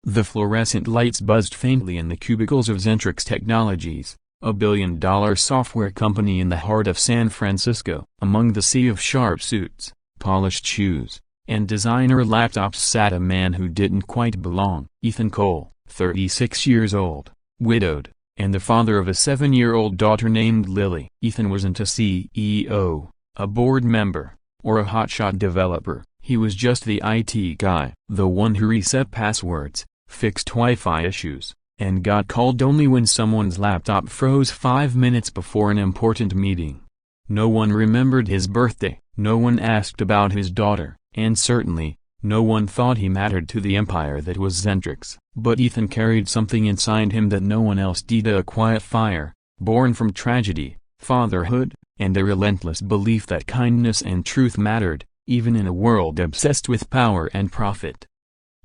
The fluorescent lights buzzed faintly in the cubicles of Zentrix Technologies, a billion-dollar software company in the heart of San Francisco. Among the sea of sharp suits, polished shoes, and designer laptops sat a man who didn't quite belong. Ethan Cole, 36 years old, widowed, and the father of a 7-year-old daughter named Lily. Ethan wasn't a CEO, a board member, or a hotshot developer. He was just the IT guy, the one who reset passwords, fixed Wi-Fi issues, and got called only when someone's laptop froze 5 minutes before an important meeting. No one remembered his birthday, no one asked about his daughter, and certainly, no one thought he mattered to the empire that was Zentrix. But Ethan carried something inside him that no one else did, a quiet fire, born from tragedy, fatherhood, and a relentless belief that kindness and truth mattered, even in a world obsessed with power and profit.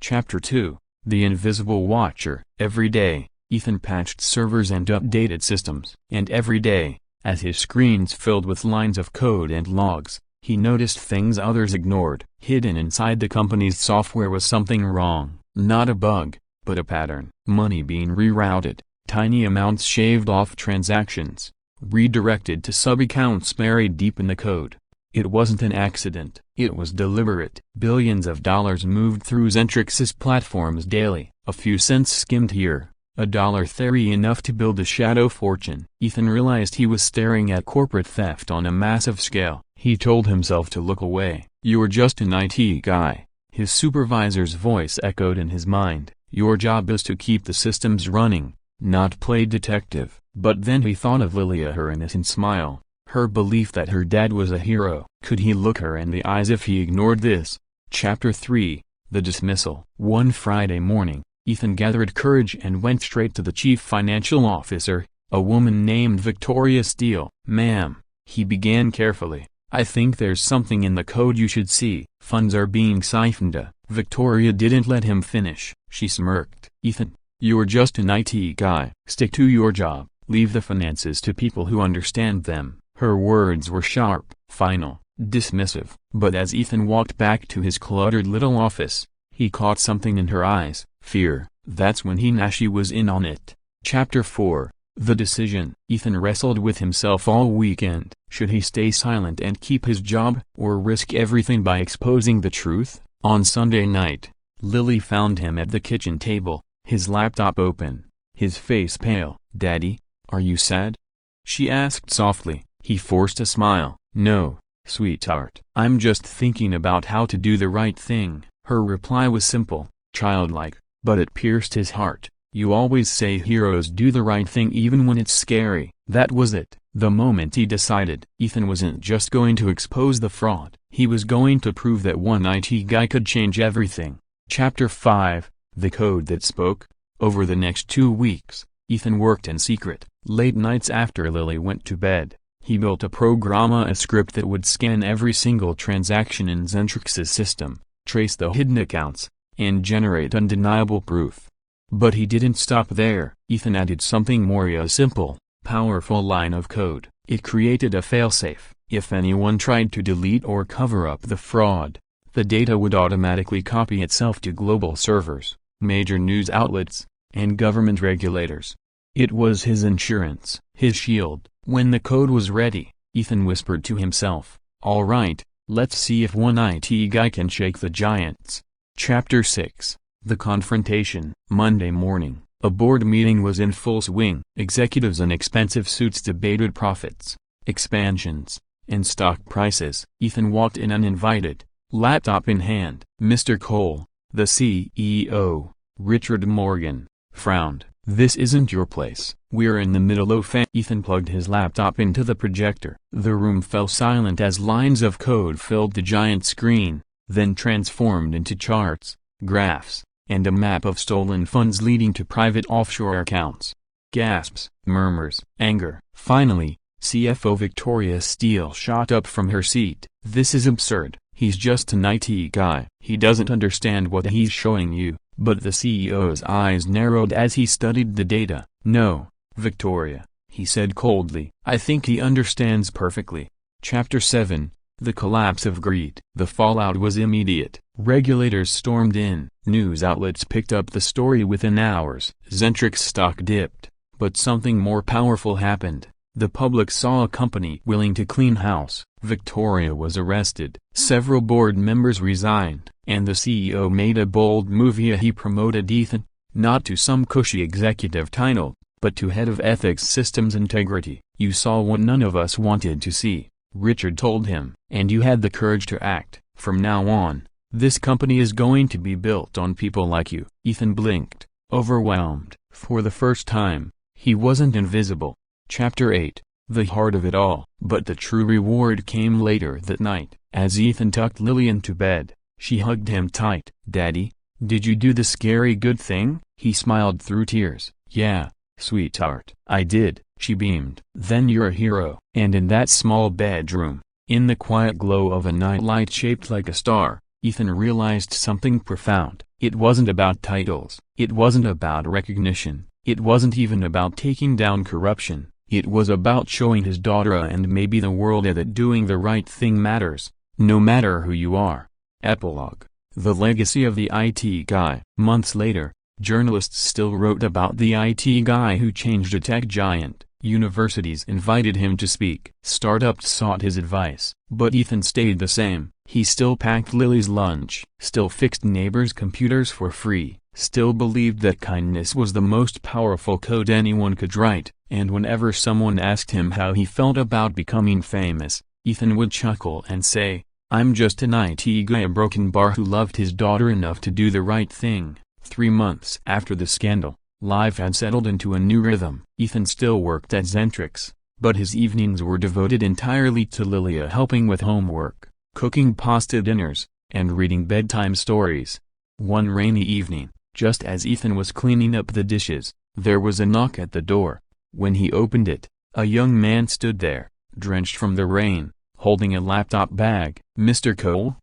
Chapter 2, The Invisible Watcher. Every day, Ethan patched servers and updated systems. And every day, as his screens filled with lines of code and logs, he noticed things others ignored. Hidden inside the company's software was something wrong. Not a bug, but a pattern. Money being rerouted, tiny amounts shaved off transactions, redirected to sub-accounts buried deep in the code. It wasn't an accident. It was deliberate. Billions of dollars moved through Zentrix's platforms daily. A few cents skimmed here, a dollar there, enough to build a shadow fortune. Ethan realized he was staring at corporate theft on a massive scale. He told himself to look away. "You're just an IT guy," his supervisor's voice echoed in his mind. "Your job is to keep the systems running, not play detective." But then he thought of Lilia, her innocent smile, her belief that her dad was a hero. Could he look her in the eyes if he ignored this? Chapter 3, The Dismissal. One Friday morning, Ethan gathered courage and went straight to the chief financial officer, a woman named Victoria Steele. "Ma'am," he began carefully, "I think there's something in the code you should see. Funds are being siphoned." Victoria didn't let him finish. She smirked. "Ethan, you're just an IT guy. Stick to your job. Leave the finances to people who understand them." Her words were sharp, final, dismissive. But as Ethan walked back to his cluttered little office, he caught something in her eyes. Fear. That's when he knew she was in on it. Chapter 4, The Decision. Ethan wrestled with himself all weekend. Should he stay silent and keep his job, or risk everything by exposing the truth? On Sunday night, Lily found him at the kitchen table, his laptop open, his face pale. "Daddy, are you sad?" she asked softly. He forced a smile. "No, sweetheart. I'm just thinking about how to do the right thing." Her reply was simple, childlike, but it pierced his heart. "You always say heroes do the right thing even when it's scary." That was it. The moment he decided. Ethan wasn't just going to expose the fraud. He was going to prove that one IT guy could change everything. Chapter 5, The Code That Spoke. Over the next 2 weeks, Ethan worked in secret. Late nights after Lily went to bed, he built a script that would scan every single transaction in Zentrix's system, trace the hidden accounts, and generate undeniable proof. But he didn't stop there. Ethan added something more: a simple, powerful line of code. It created a failsafe. If anyone tried to delete or cover up the fraud, the data would automatically copy itself to global servers, major news outlets, and government regulators. It was his insurance, his shield. When the code was ready, Ethan whispered to himself, "All right, let's see if one IT guy can shake the giants." Chapter 6, The Confrontation. Monday morning, a board meeting was in full swing. Executives in expensive suits debated profits, expansions, and stock prices. Ethan walked in uninvited, laptop in hand. Mr. Cole, the CEO, Richard Morgan, frowned. "This isn't your place. We're in the middle of Ethan plugged his laptop into the projector. The room fell silent as lines of code filled the giant screen, then transformed into charts, graphs, and a map of stolen funds leading to private offshore accounts. Gasps, murmurs, anger. Finally, CFO Victoria Steele shot up from her seat. "This is absurd. He's just an IT guy. He doesn't understand what he's showing you." But the CEO's eyes narrowed as he studied the data. "No, Victoria," he said coldly. "I think he understands perfectly." Chapter 7, The Collapse of Greed. The fallout was immediate. Regulators stormed in. News outlets picked up the story within hours. Zentric's stock dipped. But something more powerful happened. The public saw a company willing to clean house. Victoria was arrested. Several board members resigned. And the CEO made a bold move. He promoted Ethan, not to some cushy executive title, but to head of ethics systems integrity. You saw what none of us wanted to see, Richard told him. And you had the courage to act. From now on, this company is going to be built on people like you. Ethan blinked, overwhelmed. For the first time, he wasn't invisible. Chapter 8. The heart of it all. But the true reward came later that night. As Ethan tucked Lily into bed, she hugged him tight. "Daddy, did you do the scary good thing?" He smiled through tears. "Yeah, sweetheart. I did," she beamed. "Then you're a hero." And in that small bedroom, in the quiet glow of a nightlight shaped like a star, Ethan realized something profound. It wasn't about titles. It wasn't about recognition. It wasn't even about taking down corruption. It was about showing his daughter and maybe the world that doing the right thing matters, no matter who you are. Epilogue. The legacy of the IT guy. Months later, journalists still wrote about the IT guy who changed a tech giant. Universities invited him to speak. Startups sought his advice. But Ethan stayed the same. He still packed Lily's lunch, still fixed neighbors' computers for free, still believed that kindness was the most powerful code anyone could write. And whenever someone asked him how he felt about becoming famous, Ethan would chuckle and say, "I'm just an IT guy, a broken bar who loved his daughter enough to do the right thing." 3 months after the scandal, life had settled into a new rhythm. Ethan still worked at Zentrix, but his evenings were devoted entirely to Lilia, helping with homework, cooking pasta dinners, and reading bedtime stories. One rainy evening, just as Ethan was cleaning up the dishes, there was a knock at the door. When he opened it, a young man stood there, drenched from the rain, holding a laptop bag. "Mr. Cole?"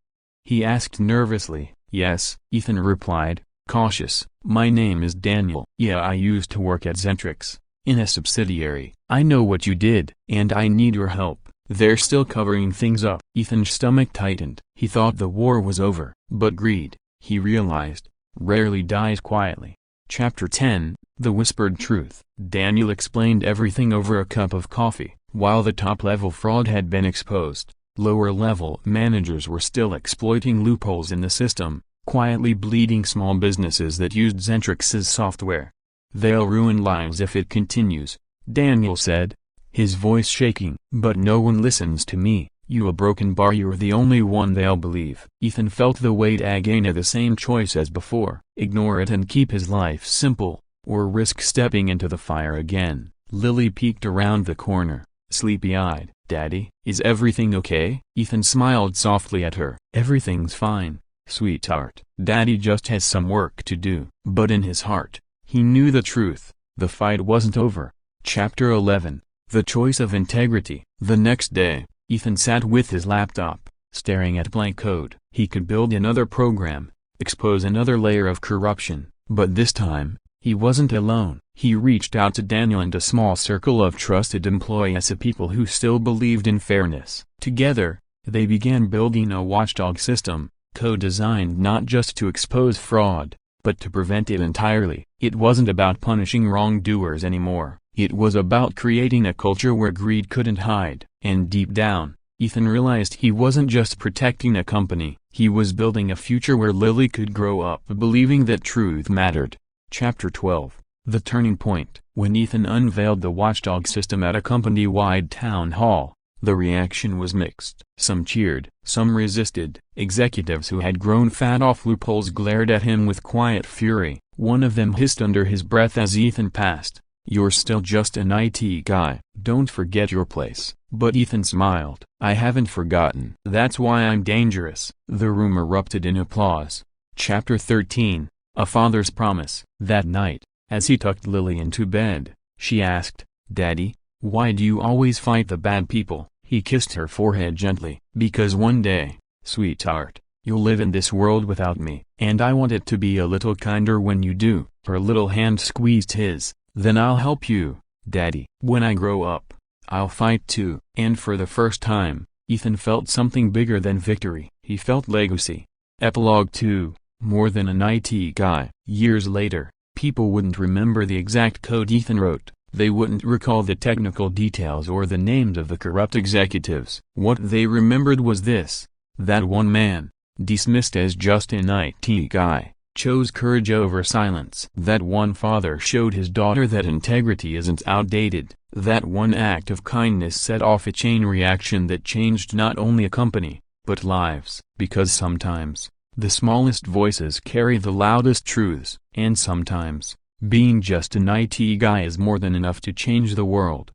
he asked nervously. "Yes," Ethan replied, cautious. "My name is Daniel. Yeah, I used to work at Zentrix, in a subsidiary. I know what you did, and I need your help. They're still covering things up." Ethan's stomach tightened. He thought the war was over. But greed, he realized, rarely dies quietly. Chapter 10. The Whispered Truth. Daniel explained everything over a cup of coffee. While the top-level fraud had been exposed, lower-level managers were still exploiting loopholes in the system, quietly bleeding small businesses that used Zentrix's software. "They'll ruin lives if it continues," Daniel said, his voice shaking. "But no one listens to me. You a broken bar, you're the only one they'll believe." Ethan felt the weight again, the same choice as before. Ignore it and keep his life simple, or risk stepping into the fire again. Lily peeked around the corner, sleepy-eyed. "Daddy, is everything okay?" Ethan smiled softly at her. "Everything's fine, sweetheart. Daddy just has some work to do." But in his heart, he knew the truth. The fight wasn't over. Chapter 11. The Choice of Integrity. The next day, Ethan sat with his laptop, staring at blank code. He could build another program, expose another layer of corruption. But this time, he wasn't alone. He reached out to Daniel and a small circle of trusted employees, people who still believed in fairness. Together, they began building a watchdog system, co-designed not just to expose fraud, but to prevent it entirely. It wasn't about punishing wrongdoers anymore. It was about creating a culture where greed couldn't hide. And deep down, Ethan realized he wasn't just protecting a company, he was building a future where Lily could grow up believing that truth mattered. Chapter 12. The Turning Point. When Ethan unveiled the watchdog system at a company-wide town hall, the reaction was mixed. Some cheered, some resisted. Executives who had grown fat off loopholes glared at him with quiet fury. One of them hissed under his breath as Ethan passed, "You're still just an IT guy. Don't forget your place." But Ethan smiled. "I haven't forgotten. That's why I'm dangerous." The room erupted in applause. Chapter 13. A Father's Promise. That night, as he tucked Lily into bed, she asked, "Daddy, why do you always fight the bad people?" He kissed her forehead gently. "Because one day, sweetheart, you'll live in this world without me, and I want it to be a little kinder when you do." Her little hand squeezed his. "Then I'll help you, Daddy. When I grow up, I'll fight too." And for the first time, Ethan felt something bigger than victory. He felt legacy. Epilogue 2, More Than an IT Guy. Years later, people wouldn't remember the exact code Ethan wrote. They wouldn't recall the technical details or the names of the corrupt executives. What they remembered was this: that one man, dismissed as just an IT guy, chose courage over silence. That one father showed his daughter that integrity isn't outdated. That one act of kindness set off a chain reaction that changed not only a company, but lives. Because sometimes, the smallest voices carry the loudest truths. And sometimes, being just an IT guy is more than enough to change the world.